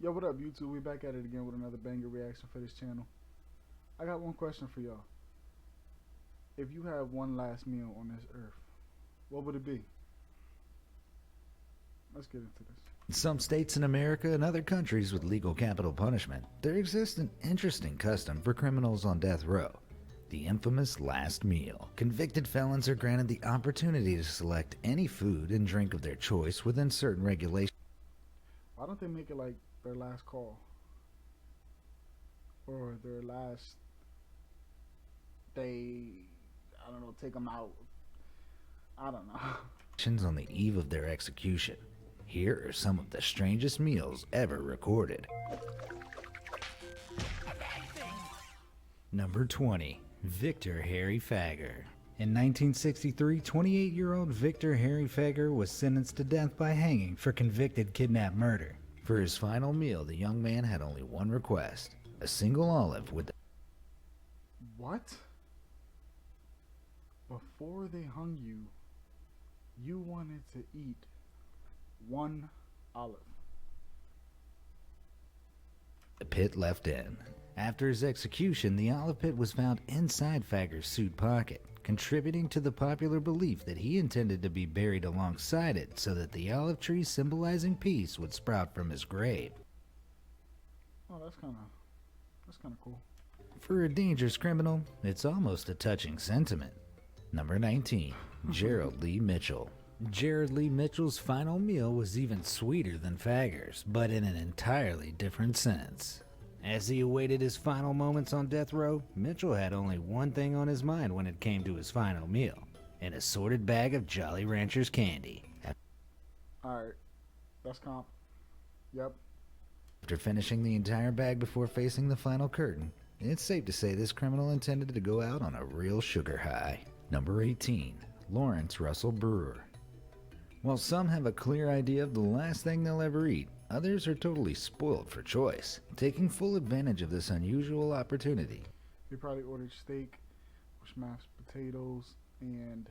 Yo, what up, YouTube? We back at it again with another banger reaction for this channel. I got one question for y'all. If you had one last meal on this earth, what would it be? Let's get into this. In some states in America and other countries with legal capital punishment, there exists an interesting custom for criminals on death row. The infamous last meal. Convicted felons are granted the opportunity to select any food and drink of their choice within certain regulations. Why don't they make it like their last call? Or their last day, I don't know, take them out. I don't know. On the eve of their execution. Here are some of the strangest meals ever recorded. Number 20. Victor Harry Fagger. In 1963, 28-year-old Victor Harry Fagger was sentenced to death by hanging for convicted kidnap murder. For his final meal, the young man had only one request: a single olive with What? Before they hung you, you wanted to eat one olive. the pit left in. After his execution, the olive pit was found inside Fagger's suit pocket, contributing to the popular belief that he intended to be buried alongside it so that the olive tree symbolizing peace would sprout from his grave. Oh, that's kind of cool. For a dangerous criminal, it's almost a touching sentiment. Number 19. Gerald Lee Mitchell. Gerald Lee Mitchell's final meal was even sweeter than Fagger's, but in an entirely different sense. As he awaited his final moments on death row, Mitchell had only one thing on his mind when it came to his final meal: an assorted bag of Jolly Ranchers candy. Alright, that's comp. Yep. After finishing the entire bag before facing the final curtain, it's safe to say this criminal intended to go out on a real sugar high. Number 18. Lawrence Russell Brewer. While some have a clear idea of the last thing they'll ever eat, others are totally spoiled for choice, taking full advantage of this unusual opportunity. He probably ordered steak with mashed potatoes and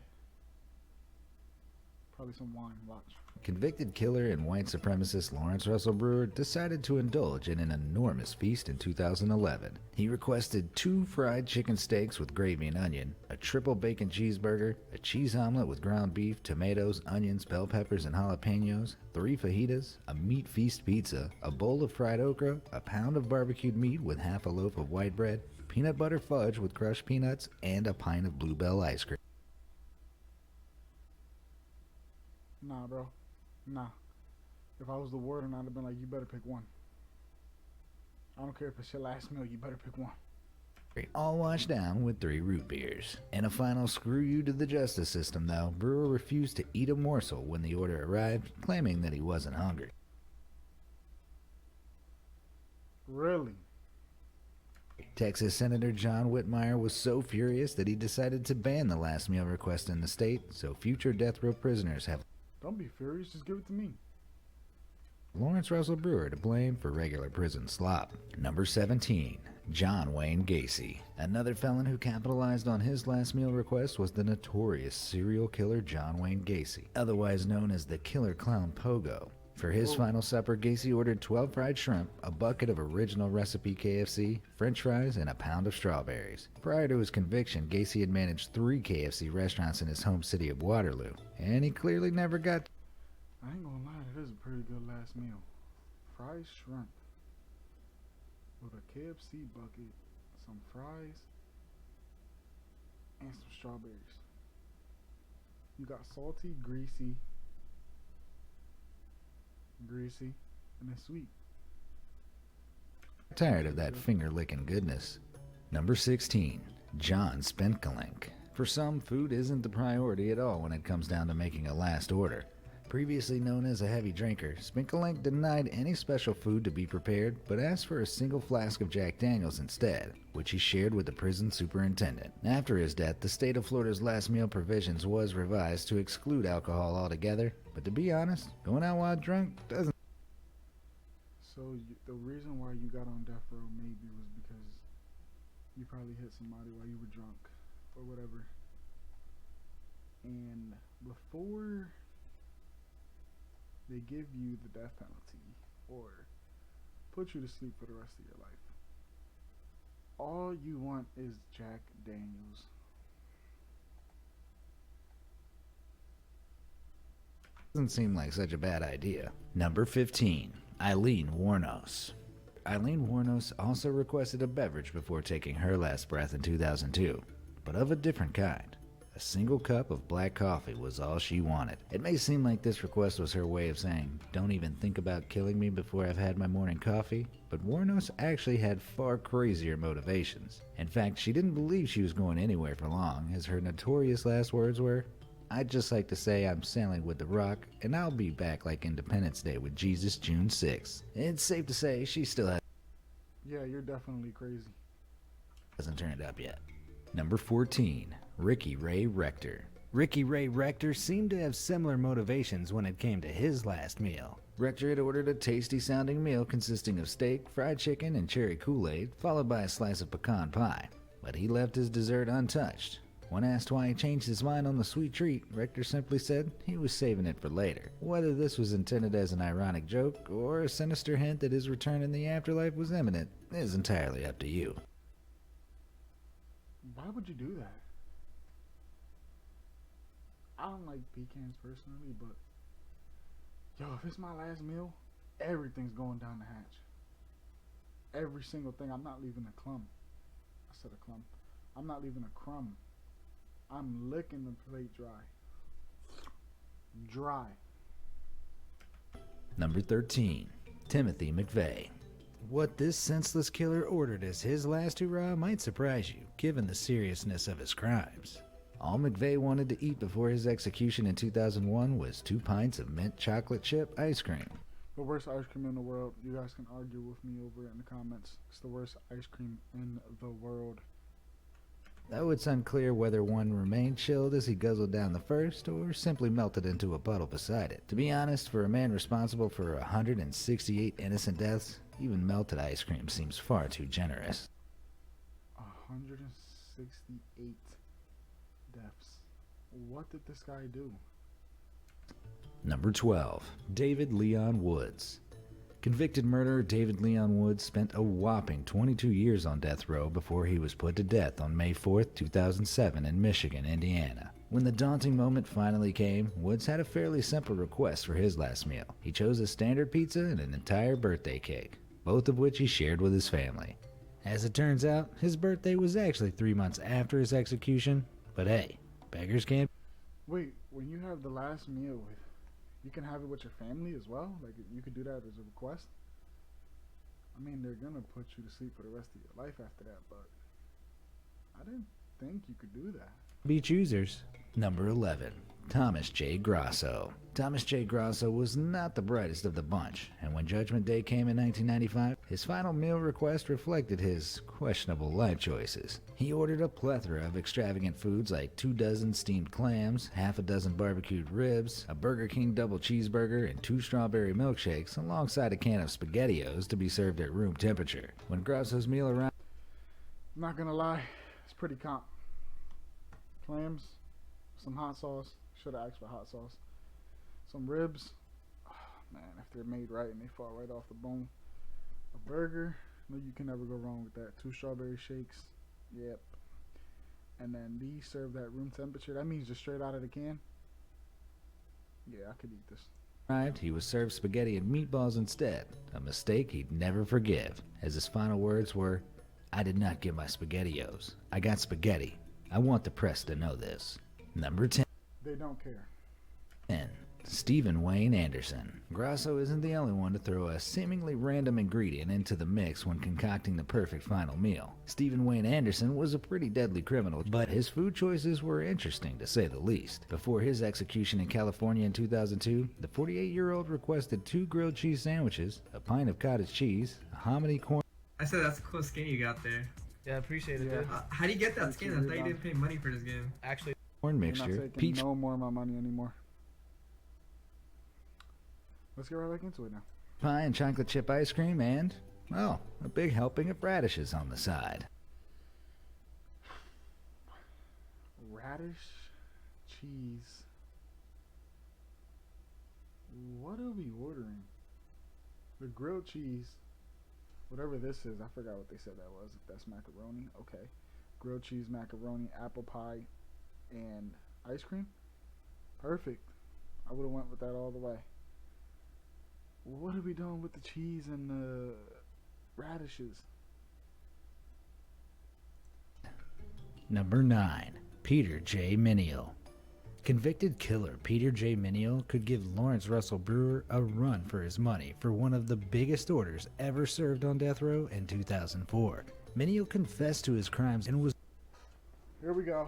probably some wine. Watch. Convicted killer and white supremacist Lawrence Russell Brewer decided to indulge in an enormous feast in 2011. He requested 2 fried chicken steaks with gravy and onion, a triple bacon cheeseburger, a cheese omelet with ground beef, tomatoes, onions, bell peppers, and jalapenos, 3 fajitas, a meat feast pizza, a bowl of fried okra, a pound of barbecued meat with half a loaf of white bread, peanut butter fudge with crushed peanuts, and a pint of Bluebell ice cream. Nah, bro. Nah. If I was the warden, I'd have been like, you better pick one. I don't care if it's your last meal, you better pick one. All washed down with 3 root beers. In a final screw you to the justice system, though, Brewer refused to eat a morsel when the order arrived, claiming that he wasn't hungry. Really? Texas Senator John Whitmire was so furious that he decided to ban the last meal request in the state, so future death row prisoners have Don't be furious, just give it to me. Lawrence Russell Brewer to blame for regular prison slop. Number 17. John Wayne Gacy. Another felon who capitalized on his last meal request was the notorious serial killer John Wayne Gacy, otherwise known as the Killer Clown Pogo. For his final supper, Gacy ordered 12 fried shrimp, a bucket of original recipe KFC, french fries, and a pound of strawberries. Prior to his conviction, Gacy had managed 3 KFC restaurants in his home city of Waterloo, and he clearly never got. I ain't gonna lie, that is a pretty good last meal. Fried shrimp with a KFC bucket, some fries, and some strawberries. You got salty, greasy, and then sweet. Tired of that finger-licking goodness. Number 16. John Spenkelink. For some, food isn't the priority at all when it comes down to making a last order. Previously known as a heavy drinker, Spenkelink denied any special food to be prepared, but asked for a single flask of Jack Daniels instead, which he shared with the prison superintendent. After his death, the state of Florida's last meal provisions was revised to exclude alcohol altogether, but to be honest, going out while drunk doesn't. So the reason why you got on death row maybe was because you probably hit somebody while you were drunk or whatever. And before they give you the death penalty or put you to sleep for the rest of your life. All you want is Jack Daniels. Doesn't seem like such a bad idea. Number 15. Eileen Wuornos. Eileen Wuornos also requested a beverage before taking her last breath in 2002, but of a different kind. A single cup of black coffee was all she wanted. It may seem like this request was her way of saying, don't even think about killing me before I've had my morning coffee, but Wuornos actually had far crazier motivations. In fact, she didn't believe she was going anywhere for long, as her notorious last words were, I'd just like to say I'm sailing with the Rock, and I'll be back like Independence Day with Jesus June 6th. It's safe to say she still Yeah, you're definitely crazy. hasn't turned up yet. Number 14. Ricky Ray Rector. Ricky Ray Rector seemed to have similar motivations when it came to his last meal. Rector had ordered a tasty-sounding meal consisting of steak, fried chicken, and cherry Kool-Aid, followed by a slice of pecan pie. But he left his dessert untouched. When asked why he changed his mind on the sweet treat, Rector simply said he was saving it for later. Whether this was intended as an ironic joke or a sinister hint that his return in the afterlife was imminent is entirely up to you. Why would you do that? I don't like pecans personally, but yo, if it's my last meal, everything's going down the hatch. Every single thing. I'm not leaving a crumb. I said a clump. I'm not leaving a crumb. I'm licking the plate dry. Dry. Number 13. Timothy McVeigh. What this senseless killer ordered as his last hurrah might surprise you, given the seriousness of his crimes. All McVeigh wanted to eat before his execution in 2001 was 2 pints of mint chocolate chip ice cream. The worst ice cream in the world. You guys can argue with me over in the comments. It's the worst ice cream in the world. Though it's unclear whether one remained chilled as he guzzled down the first or simply melted into a puddle beside it. To be honest, for a man responsible for 168 innocent deaths, even melted ice cream seems far too generous. 168 deaths. What did this guy do? Number 12. David Leon Woods. Convicted murderer David Leon Woods spent a whopping 22 years on death row before he was put to death on May 4, 2007 in Michigan, Indiana. When the daunting moment finally came, Woods had a fairly simple request for his last meal. He chose a standard pizza and an entire birthday cake, both of which he shared with his family. As it turns out, his birthday was actually 3 months after his execution, but hey, beggars can't. Wait, when you have the last meal, you can have it with your family as well? Like, you could do that as a request? I mean, they're gonna put you to sleep for the rest of your life after that, but I didn't think you could do that. Be choosers. Number 11. Thomas J. Grasso. Thomas J. Grasso was not the brightest of the bunch, and when Judgment Day came in 1995, his final meal request reflected his questionable life choices. He ordered a plethora of extravagant foods like 24 steamed clams, half a dozen barbecued ribs, a Burger King double cheeseburger, and 2 strawberry milkshakes, alongside a can of SpaghettiOs to be served at room temperature. When Grasso's meal arrived, I'm not gonna lie, it's pretty comp. Clams, some hot sauce. Should have asked for hot sauce. Some ribs. Oh, man, if they're made right and they fall right off the bone. A burger. No, you can never go wrong with that. 2 strawberry shakes. Yep. And then these served at room temperature. That means just straight out of the can. Yeah, I could eat this. he was served spaghetti and meatballs instead, a mistake he'd never forgive, as his final words were, I did not get my SpaghettiOs. I got spaghetti. I want the press to know this. Number 10. They don't care. Stephen Wayne Anderson. Grasso isn't the only one to throw a seemingly random ingredient into the mix when concocting the perfect final meal. Stephen Wayne Anderson was a pretty deadly criminal, but his food choices were interesting to say the least. Before his execution in California in 2002, the 48-year-old requested 2 grilled cheese sandwiches, a pint of cottage cheese, a hominy corn. I said that's a cool skin you got there. Yeah, I appreciate it, Yeah. dude. How do you get that skin? I thought you didn't pay money for this game. Actually, corn You're mixture, not taking peach no more of my money anymore. Let's get right back into it now. pie and chocolate chip ice cream, and, well, a big helping of radishes on the side. Radish, cheese. What are we ordering? The grilled cheese Whatever this is, I forgot what they said that was. If that's macaroni, okay. Grilled cheese, macaroni, apple pie, and ice cream. Perfect. I would have went with that all the way. What are we doing with the cheese and the radishes? Number 9. Peter J. Minial. Convicted killer Peter J. Minial could give Lawrence Russell Brewer a run for his money for one of the biggest orders ever served on death row in 2004. Minial confessed to his crimes and was Here we go.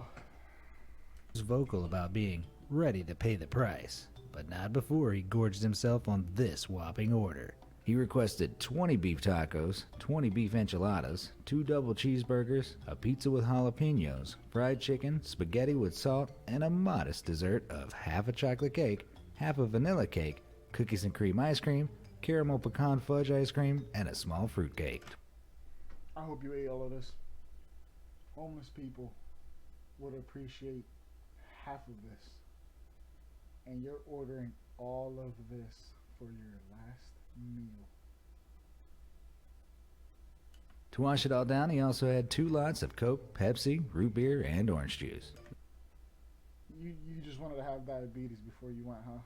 vocal about being ready to pay the price, but not before he gorged himself on this whopping order. He requested 20 beef tacos, 20 beef enchiladas, 2 double cheeseburgers, a pizza with jalapenos, fried chicken, spaghetti with salt, and a modest dessert of half a chocolate cake, half a vanilla cake, cookies and cream ice cream, caramel pecan fudge ice cream, and a small fruit cake. I hope you ate all of this. Homeless people would appreciate half of this. And you're ordering all of this for your last meal. To wash it all down, he also had 2 lots of Coke, Pepsi, root beer, and orange juice. You just wanted to have diabetes before you went, huh?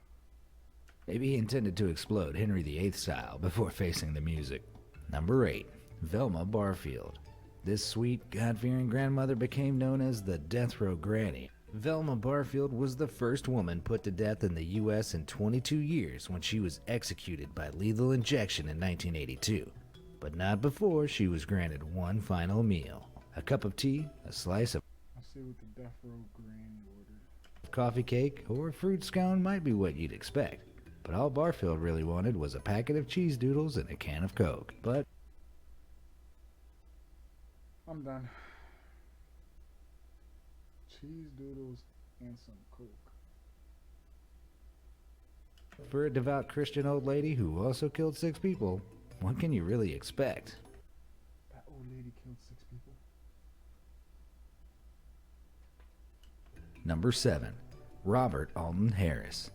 Maybe he intended to explode Henry VIII style before facing the music. Number 8. Velma Barfield. This sweet, God-fearing grandmother became known as the Death Row Granny. Velma Barfield was the first woman put to death in the U.S. in 22 years when she was executed by lethal injection in 1982. But not before she was granted one final meal. A cup of tea, a slice of I see what the Death Row Granny ordered. coffee cake, or a fruit scone might be what you'd expect. But all Barfield really wanted was a packet of cheese doodles and a can of Coke. But I'm done. Cheese doodles and some Coke. for a devout Christian old lady who also killed 6 people, what can you really expect? That old lady killed 6 people. Number 7. Robert Alton Harris.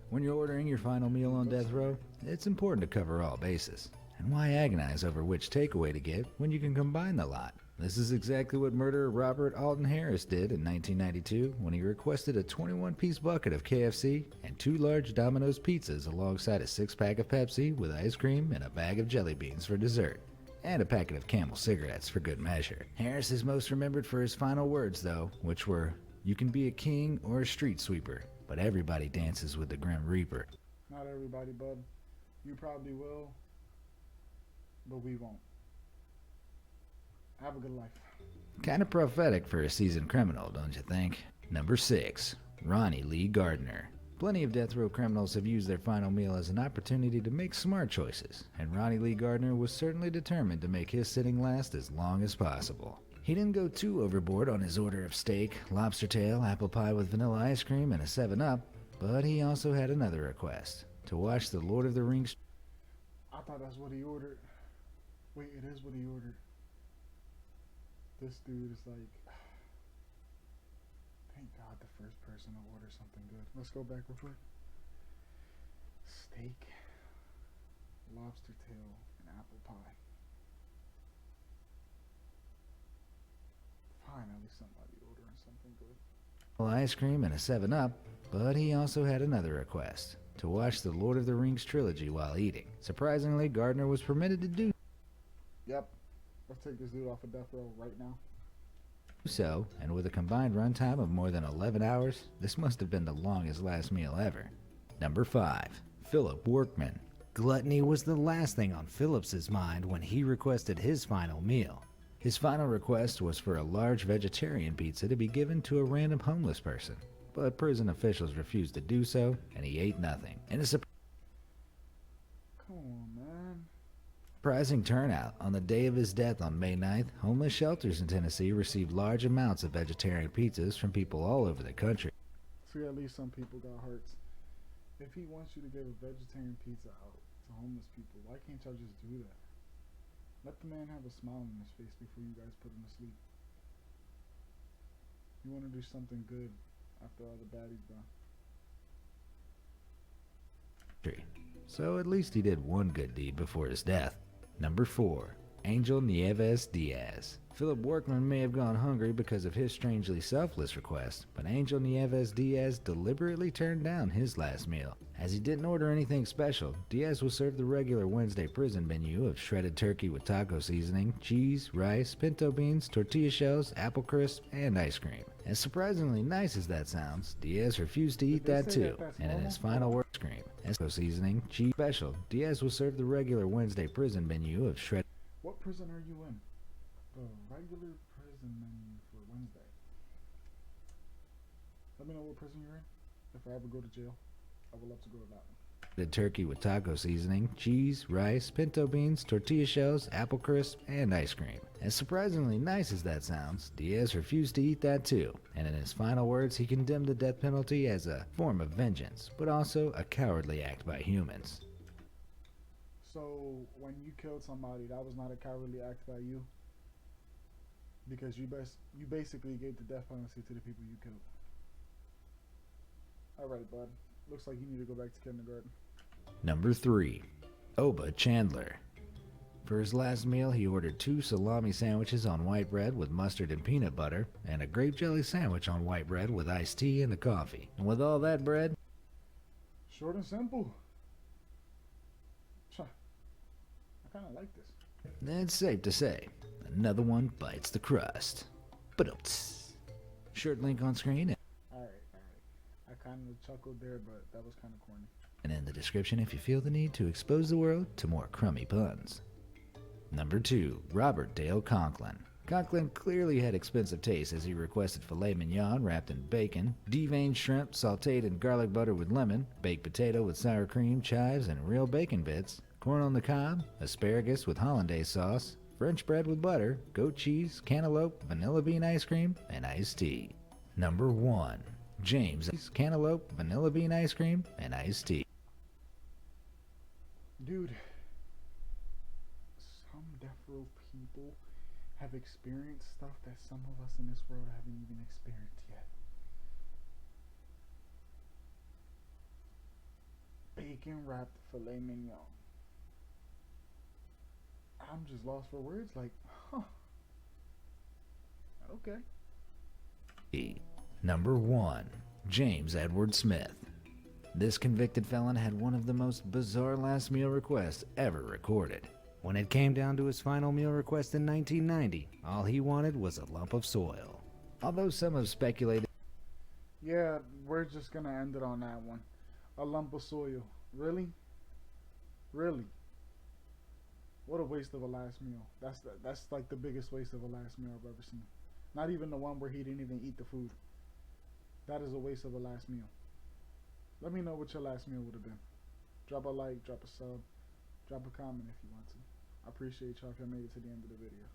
When you're ordering your final meal on death row, it's important to cover all bases. And why agonize over which takeaway to get when you can combine the lot? This is exactly what murderer Robert Alton Harris did in 1992 when he requested a 21-piece bucket of KFC and 2 large Domino's pizzas alongside a 6-pack of Pepsi with ice cream and a bag of jelly beans for dessert, and a packet of Camel cigarettes for good measure. Harris is most remembered for his final words, though, which were, "You can be a king or a street sweeper, but everybody dances with the Grim Reaper." Not everybody, bud. You probably will, but we won't. Have a good life. Kind of prophetic for a seasoned criminal, don't you think? Number 6. Ronnie Lee Gardner. Plenty of death row criminals have used their final meal as an opportunity to make smart choices, and Ronnie Lee Gardner was certainly determined to make his sitting last as long as possible. He didn't go too overboard on his order of steak, lobster tail, apple pie with vanilla ice cream, and a 7-Up, but he also had another request: to watch the Lord of the Rings. I thought that's what he ordered. Wait, it is what he ordered. This dude is like, thank God the first person to order something good. Let's go back real quick. Steak, lobster tail, and apple pie. Finally somebody ordering something good. Ice cream and a 7-Up, but he also had another request: to watch the Lord of the Rings trilogy while eating. Surprisingly, Gardner was permitted to do Yep. Let's take this dude off of death row right now. so, and with a combined runtime of more than 11 hours, this must have been the longest last meal ever. Number 5. Philip Workman. Gluttony was the last thing on Phillips's mind when he requested his final meal. His final request was for a large vegetarian pizza to be given to a random homeless person, but prison officials refused to do so, and he ate nothing. In a Come on, man. surprising turnout, on the day of his death on May 9th, homeless shelters in Tennessee received large amounts of vegetarian pizzas from people all over the country. See, at least some people got hearts. If he wants you to give a vegetarian pizza out to homeless people, why can't y'all just do that? Let the man have a smile on his face before you guys put him to sleep. You want to do something good after all the bad he's done. So at least he did one good deed before his death. Number 4. Angel Nieves Diaz. Philip Workman may have gone hungry because of his strangely selfless request, but Angel Nieves Diaz deliberately turned down his last meal. As he didn't order anything special, Diaz was served the regular Wednesday prison menu of shredded turkey with taco seasoning, cheese, rice, pinto beans, tortilla shells, apple crisp, and ice cream. As surprisingly nice as that sounds, Diaz refused to eat that too, and in his final word, cream, taco seasoning, cheese special, Diaz was served the regular Wednesday prison menu of shredded. What prison are you in? The regular prison menu for Wednesday. Let me know what prison you're in. If I ever go to jail, I would love to go to that one. The turkey with taco seasoning, cheese, rice, pinto beans, tortilla shells, apple crisp, and ice cream. As surprisingly nice as that sounds, Diaz refused to eat that too, and in his final words he condemned the death penalty as a form of vengeance, but also a cowardly act by humans. So when you killed somebody, that was not a cowardly act by you? Because you basically gave the death penalty to the people you killed. Alright, bud. Looks like you need to go back to kindergarten. Number 3. Oba Chandler. For his last meal, he ordered 2 salami sandwiches on white bread with mustard and peanut butter, and a grape jelly sandwich on white bread with iced tea and a coffee. And with all that bread, Short and simple. I kind of like this. it's safe to say, another one bites the crust. But shirt link on screen Alright. I kind of chuckled there, but that was kind of corny. and in the description if you feel the need to expose the world to more crummy puns. Number 2. Robert Dale Conklin. Conklin clearly had expensive taste as he requested filet mignon wrapped in bacon, deveined shrimp sauteed in garlic butter with lemon, baked potato with sour cream, chives, and real bacon bits, corn on the cob, asparagus with hollandaise sauce, French bread with butter, goat cheese, cantaloupe, vanilla bean ice cream, and iced tea. Number 1. James cantaloupe, vanilla bean ice cream, and iced tea. Dude, some death row people have experienced stuff that some of us in this world haven't even experienced yet. Bacon wrapped filet mignon. I'm just lost for words, like, huh. Okay. Number 1. James Edward Smith. This convicted felon had one of the most bizarre last meal requests ever recorded. When it came down to his final meal request in 1990, all he wanted was a lump of soil. Although some have speculated, Yeah, we're just gonna end it on that one. A lump of soil. Really? Really? What a waste of a last meal. That's like the biggest waste of a last meal I've ever seen. Not even the one where he didn't even eat the food. That is a waste of a last meal. Let me know what your last meal would have been. Drop a like, drop a sub, drop a comment if you want to. I appreciate y'all if y'all made it to the end of the video.